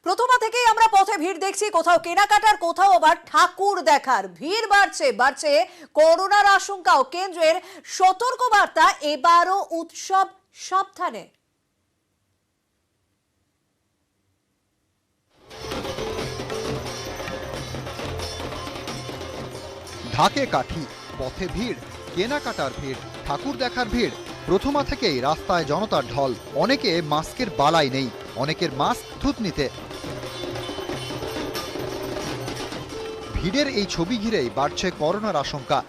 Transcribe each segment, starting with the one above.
প্রথমা থেকেই আমরা পথে ভিড় দেখছি, কোথাও কেনাকাটার, কোথাও আবার ঠাকুর দেখার। ভিড় বাড়ছে করোনার আশঙ্কাও। কেন্দ্রের সতর্কবার্তা, এবারও উৎসব সাবধানে। ঢাকে কাঠি, পথে ভিড়, কেনাকাটার ভিড়, ঠাকুর দেখার ভিড়। প্রথমা থেকেই রাস্তায় জনতার ঢল। অনেকে মাস্কের বালাই নেই, অনেকের মাস্ক থুতনিতে। ভিড়ের এই ছবি ঘিরেই বাড়ছে করোনার আশঙ্কা।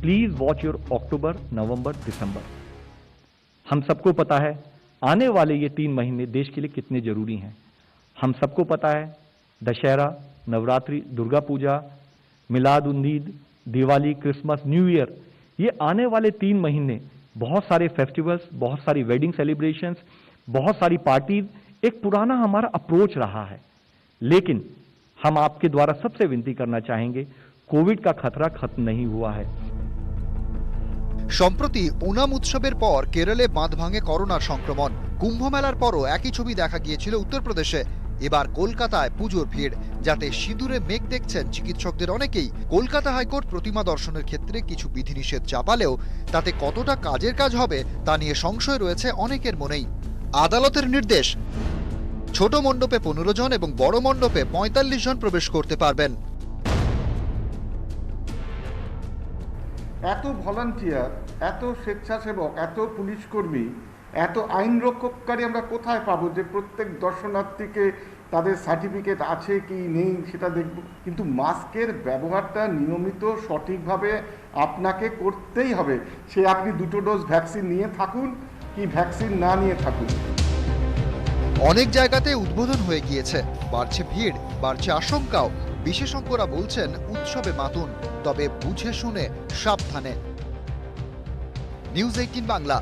प्लीज वॉच योर अक्टूबर, नवंबर, दिसंबर। हम सबको पता है आने वाले ये 3 महीने देश के लिए कितने जरूरी हैं। हम सबको पता है दशहरा, नवरात्रि, दुर्गा पूजा, मिलाद उन Eid, Diwali, Christmas, new year, ये आने वाले 3 महीने बहुत सारे फेस्टिवल्स, बहुत सारी वेडिंग सेलिब्रेशंस, बहुत सारी पार्टीज, एक पुराना हमारा अप्रोच रहा है। लेकिन हम आपके द्वारा सबसे विनती करना चाहेंगे, कोविड का खतरा खत्म नहीं हुआ है। সম্প্রতি ওনাম উৎসবের পর কেরলে বাঁধ ভাঙে করোনার সংক্রমণ। কুম্ভ মেলার পরও একই ছবি দেখা গিয়েছিল উত্তরপ্রদেশে। এবার কলকাতায় পুজোর ভিড়, যাতে সিঁদুরে মেঘ দেখছেন চিকিৎসকদের অনেকেই। কলকাতা হাইকোর্ট প্রতিমা দর্শনের ক্ষেত্রে কিছু বিধিনিষেধ চাপালেও তাতে কতটা কাজের কাজ হবে তা নিয়ে সংশয় রয়েছে অনেকের মনেই। আদালতের নির্দেশ, ছোট মণ্ডপে 15 জন এবং বড় মণ্ডপে 45 জন প্রবেশ করতে পারবেন। এত ভলান্টিয়ার, এত স্বেচ্ছাসেবক, এত পুলিশ কর্মী, এত আইন রক্ষককারী আমরা কোথায় পাবো যে প্রত্যেক দর্শনার্থীকে তাদের সার্টিফিকেট আছে কি নেই সেটা দেখব? কিন্তু মাস্কের ব্যবহারটা নিয়মিত সঠিকভাবে আপনাকে করতেই হবে, সে আপনি 2টো ডোজ ভ্যাকসিন নিয়ে থাকুন কি ভ্যাকসিন না নিয়ে থাকুন। অনেক জায়গাতে উদ্বোধন হয়ে গিয়েছে, বাড়ছে ভিড়, বাড়ছে আশঙ্কাও। বিশেষজ্ঞরা বলছেন উৎসবে মাতুন, তবে বুঝে শুনে সাবধানে। নিউজ 18 বাংলা।